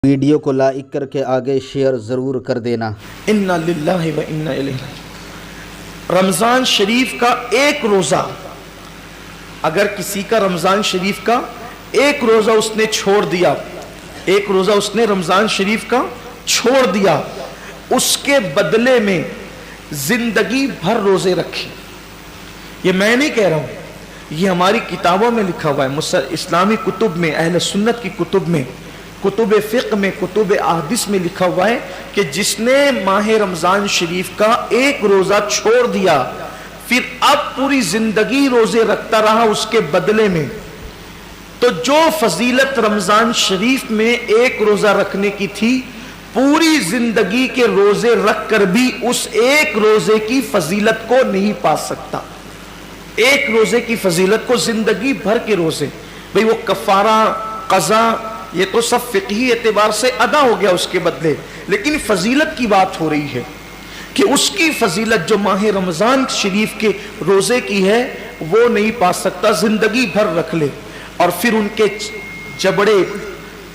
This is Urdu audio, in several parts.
ویڈیو کو لائک کر کے آگے شیئر ضرور کر دینا۔ انا للہ و انا الیہ راجعون۔ رمضان شریف کا ایک روزہ، اگر کسی کا رمضان شریف کا ایک روزہ اس نے چھوڑ دیا، ایک روزہ اس نے رمضان شریف کا چھوڑ دیا، اس کے بدلے میں زندگی بھر روزے رکھے۔ یہ میں نہیں کہہ رہا ہوں، یہ ہماری کتابوں میں لکھا ہوا ہے، اسلامی کتب میں، اہل سنت کی کتب میں، کتب فقہ میں، کتب احادیث میں لکھا ہوا ہے کہ جس نے ماہ رمضان شریف کا ایک روزہ چھوڑ دیا، پھر اب پوری زندگی روزے رکھتا رہا اس کے بدلے میں، تو جو فضیلت رمضان شریف میں ایک روزہ رکھنے کی تھی، پوری زندگی کے روزے رکھ کر بھی اس ایک روزے کی فضیلت کو نہیں پا سکتا۔ ایک روزے کی فضیلت کو زندگی بھر کے روزے، بھئی وہ کفارہ، قضا، یہ تو سب فقہی اعتبار سے ادا ہو گیا اس کے بدلے، لیکن فضیلت کی بات ہو رہی ہے کہ اس کی فضیلت جو ماہ رمضان شریف کے روزے کی ہے وہ نہیں پا سکتا، زندگی بھر رکھ لے۔ اور پھر ان کے جبڑے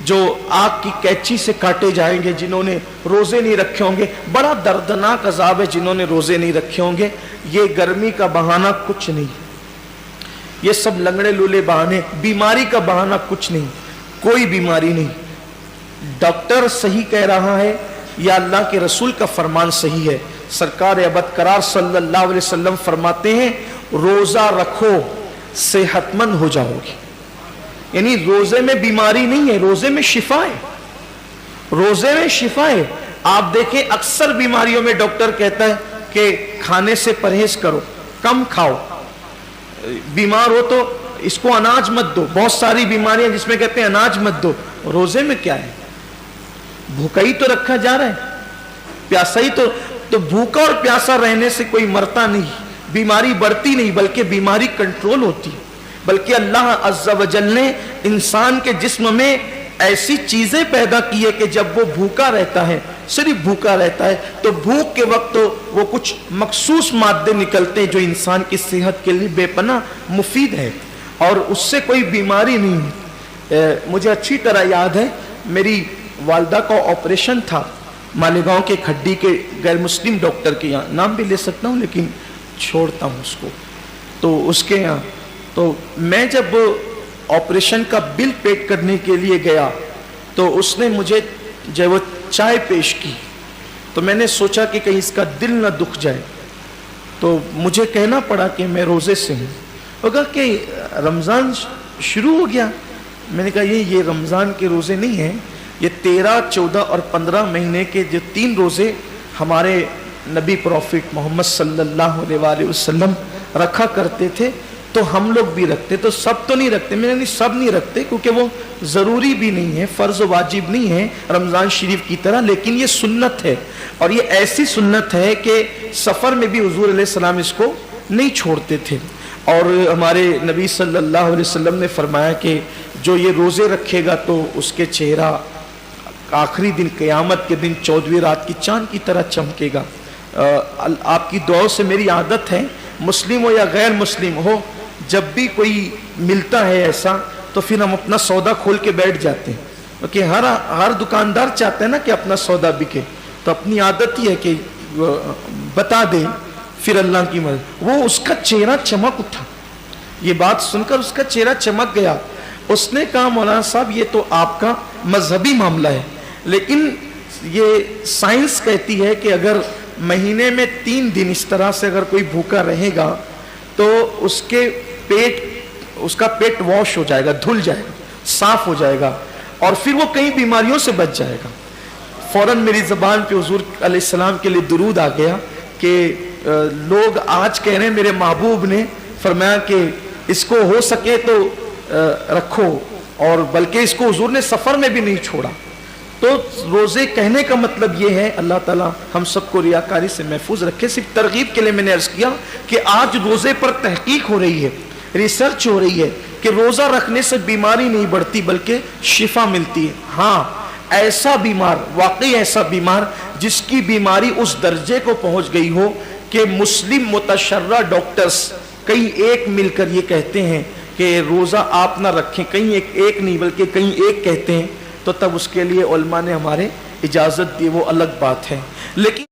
جو آگ کی کینچی سے کاٹے جائیں گے جنہوں نے روزے نہیں رکھے ہوں گے، بڑا دردناک عذاب ہے جنہوں نے روزے نہیں رکھے ہوں گے۔ یہ گرمی کا بہانہ کچھ نہیں، یہ سب لنگڑے لولے بہانے، بیماری کا بہانہ کچھ نہیں، کوئی بیماری نہیں۔ ڈاکٹر صحیح کہہ رہا ہے یا اللہ کے رسول کا فرمان صحیح ہے؟ سرکار ابد قرار صلی اللہ علیہ وسلم فرماتے ہیں روزہ رکھو صحت مند ہو جاؤ گی۔ یعنی روزے میں بیماری نہیں ہے، روزے میں شفا ہے، روزے میں شفا ہے۔ آپ دیکھیں اکثر بیماریوں میں ڈاکٹر کہتا ہے کہ کھانے سے پرہیز کرو، کم کھاؤ، بیمار ہو تو اس کو اناج مت دو، بہت ساری بیماریاں جس میں کہتے ہیں اناج مت دو۔ روزے میں کیا ہے؟ بھوکا ہی تو رکھا جا رہا ہے، پیاسا ہی تو بھوکا اور پیاسا رہنے سے کوئی مرتا نہیں، بیماری بڑھتی نہیں بلکہ بیماری کنٹرول ہوتی ہے۔ بلکہ اللہ عز و جل نے انسان کے جسم میں ایسی چیزیں پیدا کی ہے کہ جب وہ بھوکا رہتا ہے، صرف بھوکا رہتا ہے، تو بھوک کے وقت تو وہ کچھ مخصوص مادے نکلتے ہیں جو انسان کی صحت کے لیے بے پناہ مفید ہے، اور اس سے کوئی بیماری نہیں ہے۔ مجھے اچھی طرح یاد ہے میری والدہ کا آپریشن تھا مالیگاؤں کے کھڈی کے غیر مسلم ڈاکٹر کے یہاں، نام بھی لے سکتا ہوں لیکن چھوڑتا ہوں اس کو، تو اس کے یہاں تو میں جب آپریشن کا بل پیڈ کرنے کے لیے گیا تو اس نے مجھے جب وہ چائے پیش کی تو میں نے سوچا کہ کہیں اس کا دل نہ دکھ جائے، تو مجھے کہنا پڑا کہ میں روزے سے ہوں۔ وہ کہا کہ رمضان شروع ہو گیا۔ میں نے کہا یہ رمضان کے روزے نہیں ہیں، یہ 13، 14 اور 15 مہینے کے جو 3 روزے ہمارے نبی پروفٹ محمد صلی اللہ علیہ وآلہ وسلم رکھا کرتے تھے تو ہم لوگ بھی رکھتے، تو سب تو نہیں رکھتے۔ میں نے سب نہیں رکھتے کیونکہ وہ ضروری بھی نہیں ہے، فرض و واجب نہیں ہے رمضان شریف کی طرح، لیکن یہ سنت ہے، اور یہ ایسی سنت ہے کہ سفر میں بھی حضور علیہ السلام اس کو نہیں چھوڑتے تھے۔ اور ہمارے نبی صلی اللہ علیہ وسلم نے فرمایا کہ جو یہ روزے رکھے گا تو اس کے چہرہ آخری دن قیامت کے دن 14ویں رات کی چاند کی طرح چمکے گا۔ آپ کی دعاؤں سے میری عادت ہے، مسلم ہو یا غیر مسلم ہو، جب بھی کوئی ملتا ہے ایسا تو پھر ہم اپنا سودا کھول کے بیٹھ جاتے ہیں، کیونکہ ہر دکاندار چاہتا ہے نا کہ اپنا سودا بکے، تو اپنی عادت ہی ہے کہ بتا دیں، پھر اللہ کی مدد۔ وہ اس کا چہرہ چمک اٹھا، یہ بات سن کر اس کا چہرہ چمک گیا۔ اس نے کہا مولانا صاحب یہ تو آپ کا مذہبی معاملہ ہے، لیکن یہ سائنس کہتی ہے کہ اگر مہینے میں 3 دن اس طرح سے اگر کوئی بھوکا رہے گا تو اس کا پیٹ واش ہو جائے گا، دھل جائے گا، صاف ہو جائے گا، اور پھر وہ کئی بیماریوں سے بچ جائے گا۔ فوراً میری زبان پہ حضور علیہ السلام کے لیے درود آ گیا کہ لوگ آج کہہ رہے ہیں میرے محبوب نے فرمایا کہ اس کو ہو سکے تو رکھو، اور بلکہ اس کو حضور نے سفر میں بھی نہیں چھوڑا۔ تو روزے کہنے کا مطلب یہ ہے، اللہ تعالیٰ ہم سب کو ریاکاری سے محفوظ رکھے۔ صرف ترغیب کے لیے میں نے عرض کیا کہ آج روزے پر تحقیق ہو رہی ہے، ریسرچ ہو رہی ہے کہ روزہ رکھنے سے بیماری نہیں بڑھتی بلکہ شفا ملتی ہے۔ ہاں ایسا بیمار، واقعی ایسا بیمار جس کی بیماری اس درجے کو پہنچ گئی ہو کہ مسلم متشرع ڈاکٹرز کئی ایک مل کر یہ کہتے ہیں کہ روزہ آپ نہ رکھیں، کہیں ایک نہیں بلکہ کہیں ایک کہتے ہیں، تو تب اس کے لیے علماء نے ہمارے اجازت دی، وہ الگ بات ہے، لیکن